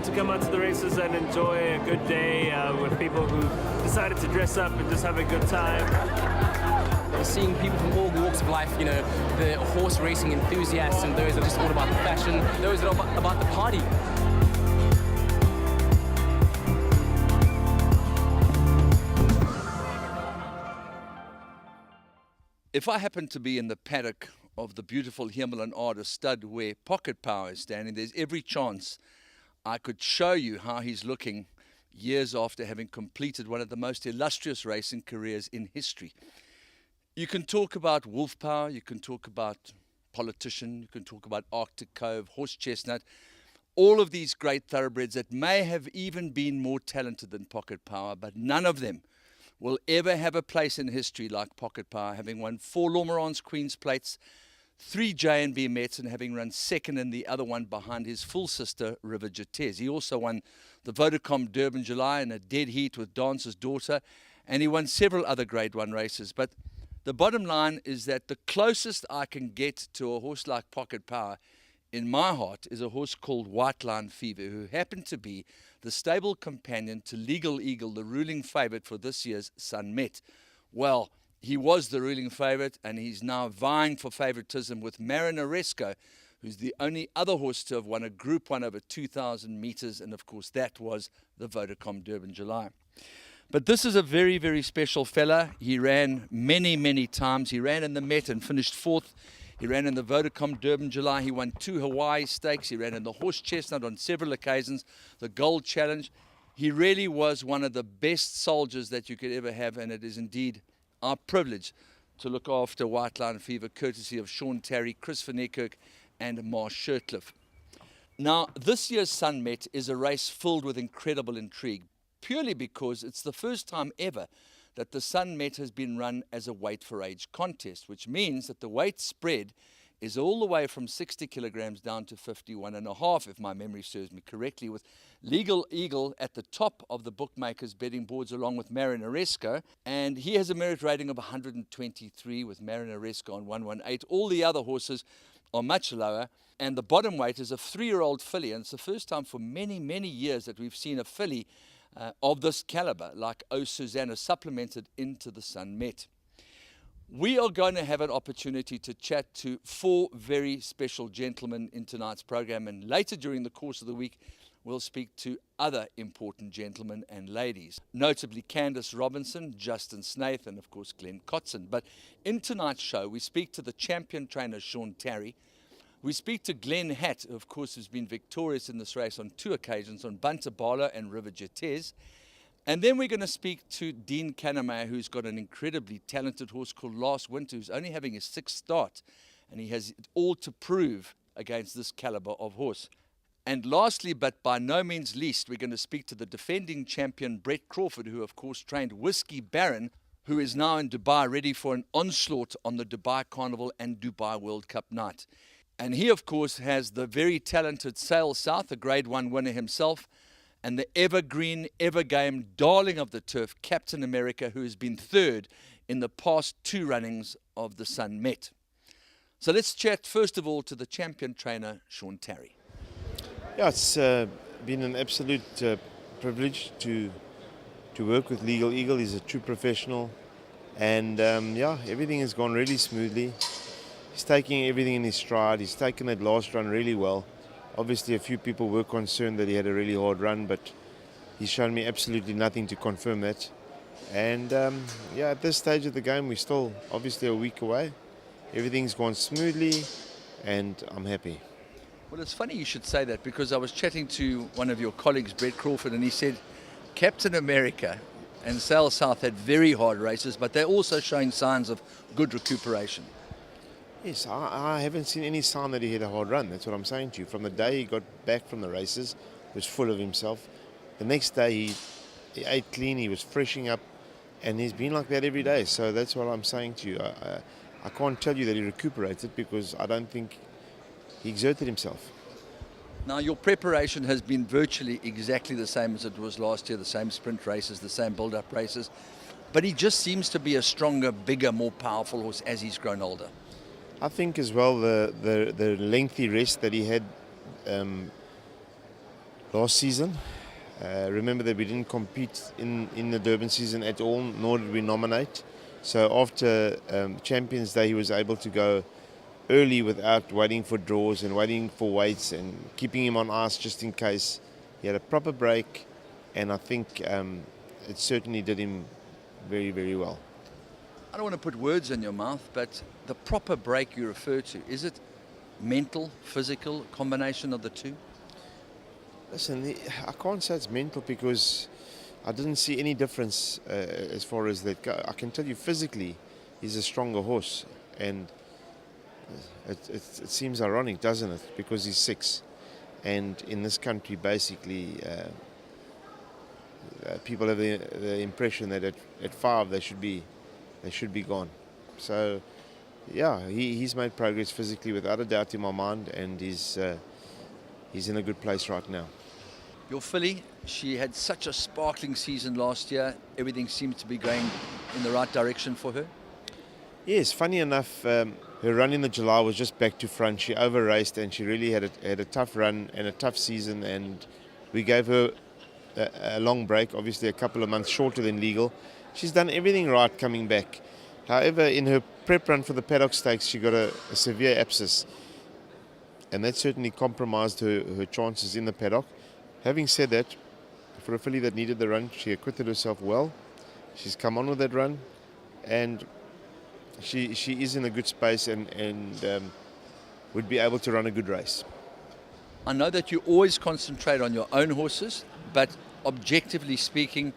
to come out to the races and enjoy a good day with people who decided to dress up and just have a good time. Seeing people from all walks of life, you know, the horse racing enthusiasts and those that are just all about the fashion, those that are about the party. If I happen to be in the paddock of the beautiful Hemel and Ardor stud where Pocket Power is standing, there's every chance I could show you how he's looking years after having completed one of the most illustrious racing careers in history. You can talk about Wolf Power, you can talk about Politician, you can talk about Arctic Cove, Horse Chestnut, all of these great thoroughbreds that may have even been more talented than Pocket Power, but none of them will ever have a place in history like Pocket Power, having won 4 Lormeran's Queen's Plates, 3 J&B Mets, and having run second in the other one behind his full sister, River Jatez. He also won the Vodacom Durban July in a dead heat with Dance's Daughter, and he won several other Grade 1 races. But the bottom line is that the closest I can get to a horse like Pocket Power in my heart is a horse called White Line Fever, who happened to be the stable companion to Legal Eagle, the ruling favourite for this year's Sun Met. Well, he was the ruling favourite, and he's now vying for favouritism with Marinaresco, who's the only other horse to have won a Group 1 over 2,000 metres, and of course that was the Vodacom Durban July. But this is a very, very special fella. He ran many, many times. He ran in the Met and finished 4th. He ran in the Vodacom Durban July. He won 2 Hawaii Stakes. He ran in the Horse Chestnut on several occasions, the Gold Challenge. He really was one of the best soldiers that you could ever have, and it is indeed our privilege to look after White Line Fever, courtesy of Sean Tarry, Chris Van Niekerk, and Marsh Shirtcliffe. Now, this year's Sun Met is a race filled with incredible intrigue, purely because it's the first time ever that the Sun Met has been run as a weight for age contest, which means that the weight spread is all the way from 60 kilograms down to 51.5, if my memory serves me correctly, with Legal Eagle at the top of the bookmakers' betting boards along with Marinaresco, and he has a merit rating of 123 with Marinaresco on 118. All the other horses are much lower, and the bottom weight is a 3-year-old filly, and it's the first time for many, many years that we've seen a filly of this caliber, like O Susanna, supplemented into the Sun Met. We are going to have an opportunity to chat to 4 very special gentlemen in tonight's program, and later during the course of the week we'll speak to other important gentlemen and ladies, notably Candice Robinson, Justin Snaith, and of course Glenn Kotson. But in tonight's show we speak to the champion trainer Sean Tarry. We speak to Glenn Hatt, of course, who's been victorious in this race on 2 occasions, on Bantabala and River Jatez. And then we're going to speak to Dean Kannemeyer, who's got an incredibly talented horse called Last Winter, who's only having his 6th start, and he has it all to prove against this caliber of horse. And lastly, but by no means least, we're going to speak to the defending champion Brett Crawford, who of course trained Whiskey Baron, who is now in Dubai ready for an onslaught on the Dubai Carnival and Dubai World Cup night. And he, of course, has the very talented Sail South, a Grade 1 winner himself, and the evergreen, evergame darling of the turf, Captain America, who has been 3rd in the past 2 runnings of the Sun Met. So let's chat first of all to the champion trainer, Sean Tarry. Yeah, it's been an absolute privilege to work with Legal Eagle. He's a true professional, and yeah, everything has gone really smoothly. He's taking everything in his stride. He's taken that last run really well. Obviously, a few people were concerned that he had a really hard run, but he's shown me absolutely nothing to confirm that. And yeah, at this stage of the game, we're still obviously a week away. Everything's gone smoothly, and I'm happy. Well, it's funny you should say that, because I was chatting to one of your colleagues, Brett Crawford, and he said Captain America and Sail South had very hard races, but they're also showing signs of good recuperation. Yes, I haven't seen any sign that he had a hard run. That's what I'm saying to you. From the day he got back from the races, he was full of himself. The next day he ate clean, he was freshing up, and he's been like that every day. So that's what I'm saying to you. I can't tell you that he recuperated, because I don't think he exerted himself. Now, your preparation has been virtually exactly the same as it was last year, the same sprint races, the same build-up races, but he just seems to be a stronger, bigger, more powerful horse as he's grown older. I think as well the lengthy rest that he had last season. Remember that we didn't compete in the Durban season at all, nor did we nominate. So after Champions Day, he was able to go early without waiting for draws and waiting for weights and keeping him on ice just in case. He had a proper break, and I think it certainly did him very, very well. I don't want to put words in your mouth, but the proper break you refer to, is it mental, physical, combination of the two? Listen, I can't say it's mental because I didn't see any difference as far as that go. I can tell you physically, he's a stronger horse, and it seems ironic, doesn't it? Because he's 6, and in this country, basically, people have the impression that at 5 they should be gone. So, yeah, he's made progress physically without a doubt in my mind, and he's in a good place right now. Your filly, she had such a sparkling season last year. Everything seemed to be going in the right direction for her. Yes, funny enough, her run in the July was just back to front. She over-raced, and she really had a tough run and a tough season, and we gave her a long break, obviously a couple of months shorter than legal. She's done everything right coming back. However, in her prep run for the Paddock Stakes, she got a severe abscess, and that certainly compromised her chances in the paddock. Having said that, for a filly that needed the run, she acquitted herself well. She's come on with that run, and she is in a good space and would be able to run a good race. I know that you always concentrate on your own horses, but objectively speaking,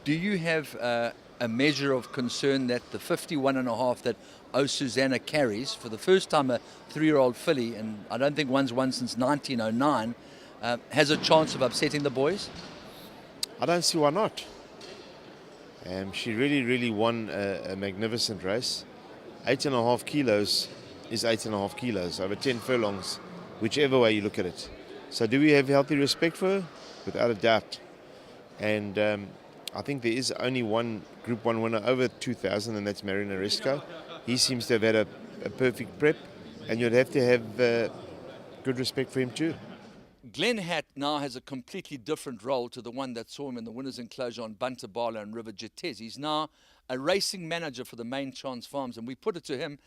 do you have a measure of concern that the 51.5 that O Susanna carries, for the first time a 3-year-old filly, and I don't think one's won since 1909, has a chance of upsetting the boys? I don't see why not. She really won a magnificent race. 8.5 kilos is 8.5 kilos over 10 furlongs, whichever way you look at it. So do we have healthy respect for her? Without a doubt. And I think there is only one Group 1 winner over 2,000, and that's Marina Resco. He seems to have had a perfect prep, and you'd have to have good respect for him too. Glenn Hatt now has a completely different role to the one that saw him in the winners' enclosure on Bantabala and River Jetez. He's now a racing manager for the Main Chance Farms, and we put it to him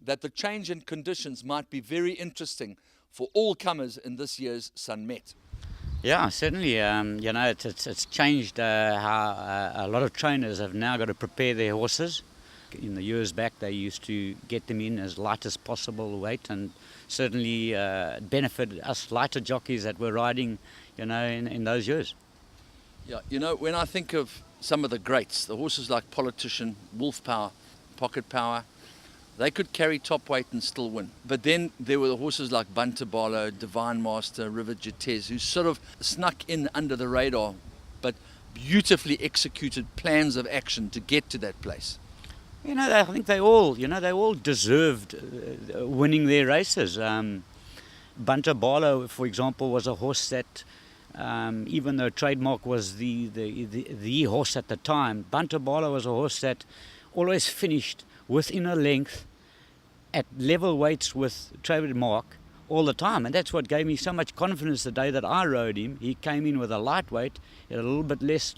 that the change in conditions might be very interesting for all comers in this year's Sun Met. Yeah, certainly. It's changed how a lot of trainers have now got to prepare their horses. In the years back, they used to get them in as light as possible weight, and certainly benefited us lighter jockeys that were riding, in those years. Yeah, when I think of some of the greats, the horses like Politician, Wolf Power, Pocket Power, they could carry top weight and still win. But then there were the horses like Bantabala, Divine Master, River Jetez, who sort of snuck in under the radar, but beautifully executed plans of action to get to that place. I think they all deserved winning their races. Bantabala, for example, was a horse that, even though Trademark was the horse at the time, Bantabala was a horse that always finished within a length at level weights with Trademark all the time, and that's what gave me so much confidence the day that I rode him. He came in with a lightweight, a little bit less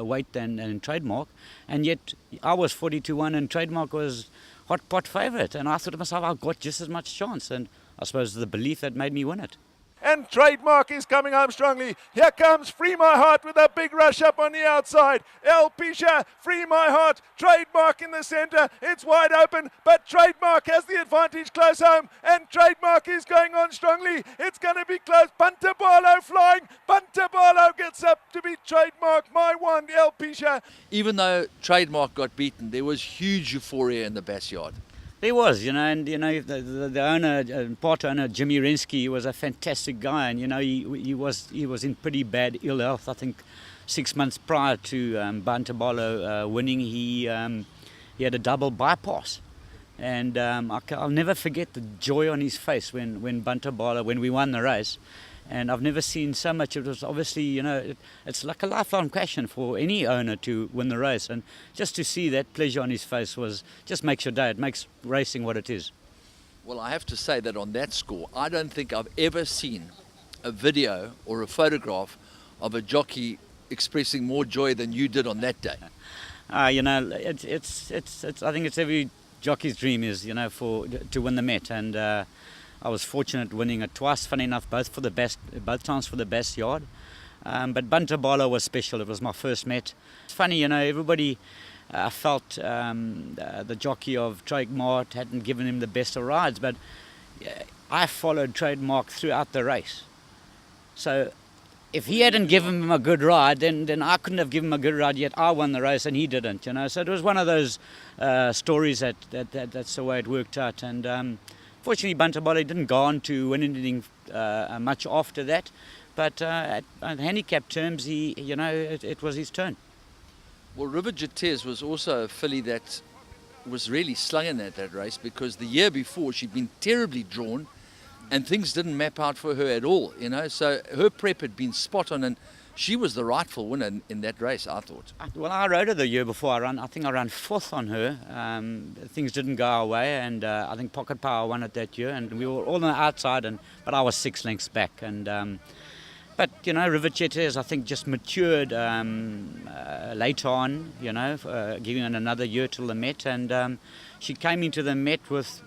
weight than Trademark, and yet I was 40-1 and Trademark was hot pot favourite, and I thought to myself, I've got just as much chance, and I suppose the belief that made me win it. And Trademark is coming home strongly. Here comes Free My Heart with a big rush up on the outside. El Pisha, Free My Heart, Trademark in the centre. It's wide open, but Trademark has the advantage close home, and Trademark is going on strongly. It's going to be close. Bantabalo flying. Bantabalo gets up to beat Trademark. My one, El Pisha. Even though Trademark got beaten, there was huge euphoria in the backyard. There was, and the owner, part owner, Jimmy Rensky, he was a fantastic guy, and he was in pretty bad ill health. I think 6 months prior to Bantabalo winning, he had a double bypass, and I'll never forget the joy on his face when we won the race. And I've never seen so much. It was obviously, it's like a lifelong passion for any owner to win the race. And just to see that pleasure on his face just makes your day. It makes racing what it is. Well, I have to say that on that score, I don't think I've ever seen a video or a photograph of a jockey expressing more joy than you did on that day? You know, it's. I think it's every jockey's dream is, you know, to win the Met, and I was fortunate winning it twice. Funny enough, both times for the best yard. But Buntabala was special. It was my first Met. It's funny, you know, everybody felt the jockey of Trademark hadn't given him the best of rides, but I followed Trademark throughout the race. So if he hadn't given him a good ride, then I couldn't have given him a good ride, yet I won the race and he didn't, you know. So it was one of those stories that's the way it worked out. And fortunately, Buntabala didn't go on to win anything much after that. But at handicap terms, it was his turn. Well, River Jatez was also a filly that was really slunging at that race, because the year before she'd been terribly drawn and things didn't map out for her at all, you know. So her prep had been spot on, and she was the rightful winner in that race, I thought. Well, I rode her the year before. I think I ran 4th on her. Things didn't go our way, and I think Pocket Power won it that year, and we were all on the outside, but I was 6 lengths back. And but, you know, River Jatez, I think, just matured later on, you know, giving it another year till the Met. And she came into the Met with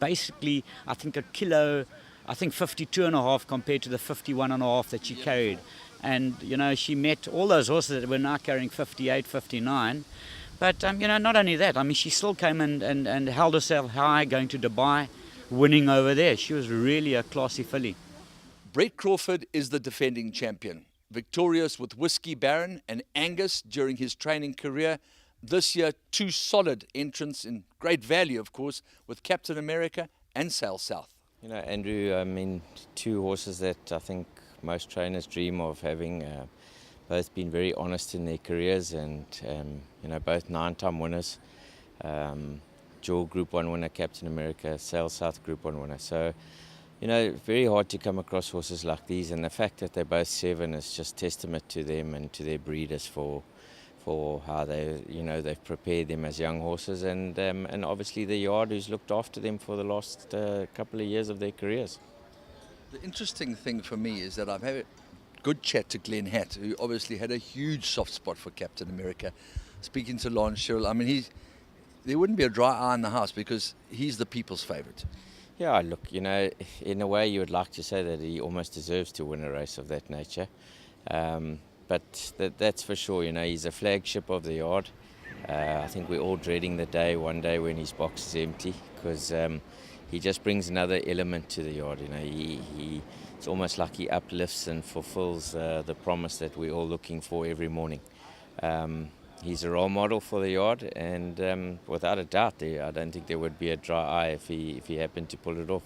basically, I think, a kilo, I think 52.5 compared to the 51.5 that she carried. And, you know, she met all those horses that were now carrying 58, 59. But, you know, not only that, I mean, she still came and held herself high going to Dubai, winning over there. She was really a classy filly. Brett Crawford is the defending champion, victorious with Whiskey Baron and Angus during his training career. This year, 2 solid entrants in great value, of course, with Captain America and Sail South. You know, Andrew, I mean, 2 horses that I think most trainers dream of having, both been very honest in their careers, and, you know, both 9-time winners. Jaw Group 1 winner, Captain America, Sail South Group 1 winner. So, you know, very hard to come across horses like these, and the fact that they're both 7 is just testament to them and to their breeders for how they, you know, they've prepared them as young horses, and obviously the yard who's looked after them for the last couple of years of their careers. The interesting thing for me is that I've had a good chat to Glenn Hatt, who obviously had a huge soft spot for Captain America. Speaking to Lance Sherrill, I mean, there wouldn't be a dry eye in the house, because he's the people's favourite. Yeah, look, you know, in a way you would like to say that he almost deserves to win a race of that nature. But that's for sure, you know, he's a flagship of the yard. I think we're all dreading one day when his box is empty, because he just brings another element to the yard. You know, it's almost like he uplifts and fulfills the promise that we're all looking for every morning. He's a role model for the yard, and without a doubt, I don't think there would be a dry eye if he happened to pull it off.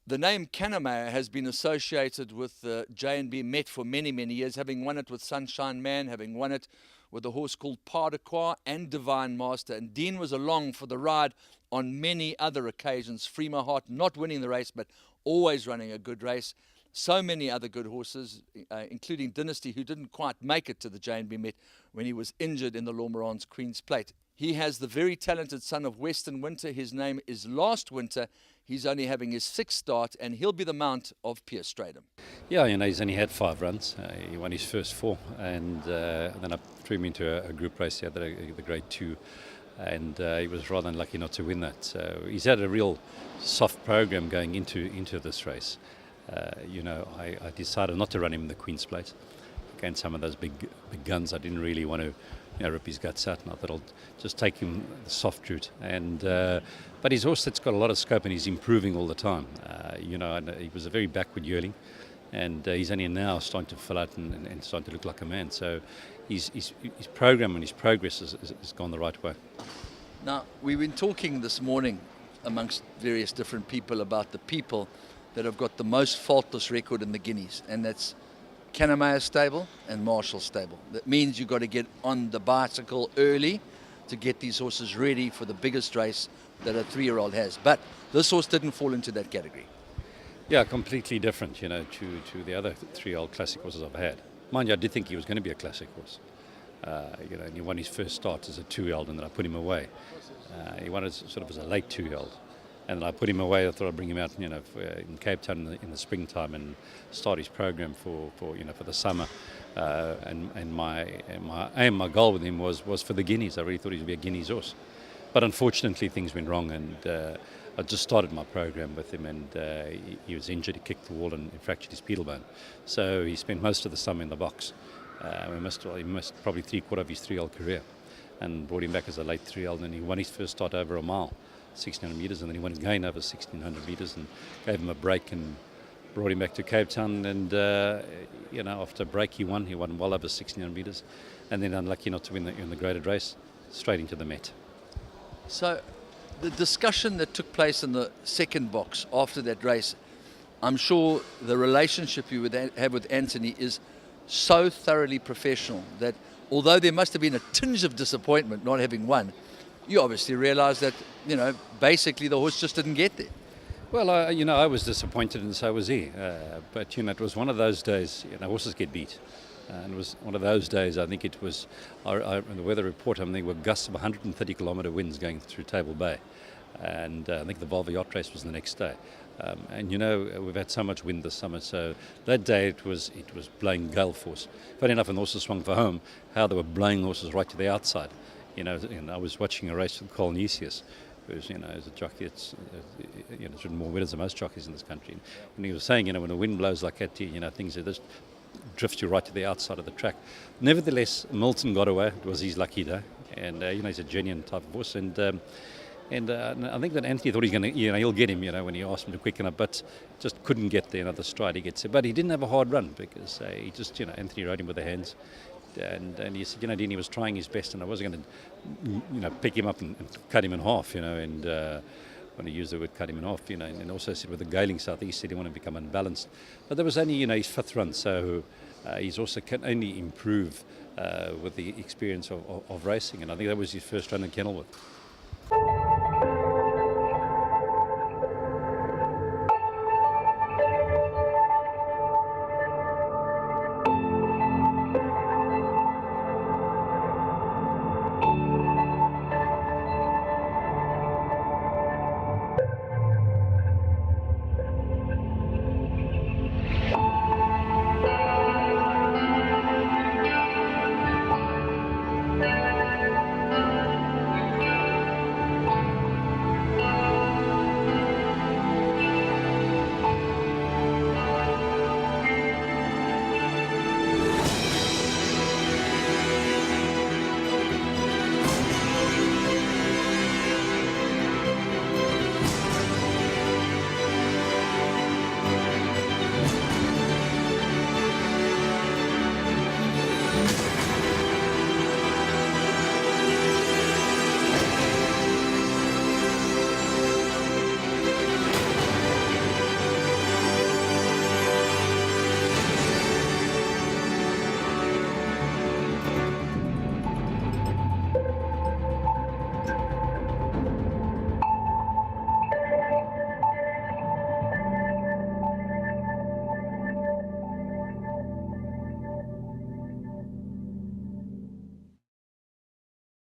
The name Kannemeyer has been associated with the J&B Met for many, many years, having won it with Sunshine Man, having won it with a horse called Pas de Croix and Divine Master. And Dean was along for the ride on many other occasions. Free My Heart not winning the race, but always running a good race. So many other good horses, including Dynasty, who didn't quite make it to the J&B Met when he was injured in the Lormeran's Queen's Plate. He has the very talented son of Western Winter. His name is Last Winter. He's only having his 6th start, and he'll be the mount of Pierce Stradham. Yeah, you know, he's only had 5 runs. He won his first 4, and then I threw him into a group race the grade 2, and he was rather unlucky not to win that. So he's had a real soft program going into this race. You know, I decided not to run him in the Queen's Plate against some of those big guns. I didn't really want to, you know, rip his guts out, and I thought I'll just take him the soft route. And but he's a horse that's got a lot of scope, and he's improving all the time. You know, and he was a very backward yearling, and he's only now starting to fill out and starting to look like a man. So his program and his progress has gone the right way. Now, we've been talking this morning amongst various different people about the people that have got the most faultless record in the Guineas, and that's Kannemeyer stable and Marshall stable. That means you've got to get on the bicycle early to get these horses ready for the biggest race that a 3-year-old has. But this horse didn't fall into that category. Yeah, completely different, you know, to the other 3-year-old classic horses I've had. Mind you, I did think he was going to be a classic horse. You know, and he won his first start as a 2-year-old, and then I put him away. He won it sort of as a late 2-year-old. And I put him away. I thought I'd bring him out, in Cape Town in the springtime and start his program for the summer. And my aim, my goal with him was for the Guineas. I really thought he would be a Guineas horse. But unfortunately, things went wrong, and I just started my program with him, and he was injured. He kicked the wall and fractured his pedal bone. So he spent most of the summer in the box. He missed probably 3/4 of his 3L career, and brought him back as a late 3L. And he won his first start over a mile, 1,600 metres, and then he won again over 1,600 metres, and gave him a break and brought him back to Cape Town. And after a break, he won well over 1,600 metres, and then unlucky not to win the graded race, straight into the Met. So the discussion that took place in the second box after that race, I'm sure the relationship you would have with Anthony is so thoroughly professional that although there must have been a tinge of disappointment not having won, you obviously realised that, basically the horse just didn't get there. Well, I was disappointed, and so was he. But it was one of those days. Horses get beat, and it was one of those days. I think it was. In the weather report, there were gusts of 130-kilometre winds going through Table Bay, and I think the Volvo yacht race was the next day. And we've had so much wind this summer, so that day it was blowing gale force. Funny enough, when the horses swung for home, how they were blowing horses right to the outside. I was watching a race with Carl Nisius, who's as a jockey, it's ridden more winners than most jockeys in this country. And he was saying, when the wind blows like that, things like this drift you right to the outside of the track. Nevertheless, Milton got away. It was his lucky day, and he's a genuine type of horse. And I think that Anthony thought he's going to, he'll get him, when he asked him to quicken up, but just couldn't get there. Another stride he gets there. But he didn't have a hard run because he just, Anthony rode him with the hands. And he said, Dean, he was trying his best, and I wasn't going to, pick him up and cut him in half, and when he used the word cut him in half, and also said with the Gailing Southeast, he didn't want to become unbalanced. But there was only, his 5th run, so he's also can only improve with the experience of racing, and I think that was his first run in Kenilworth.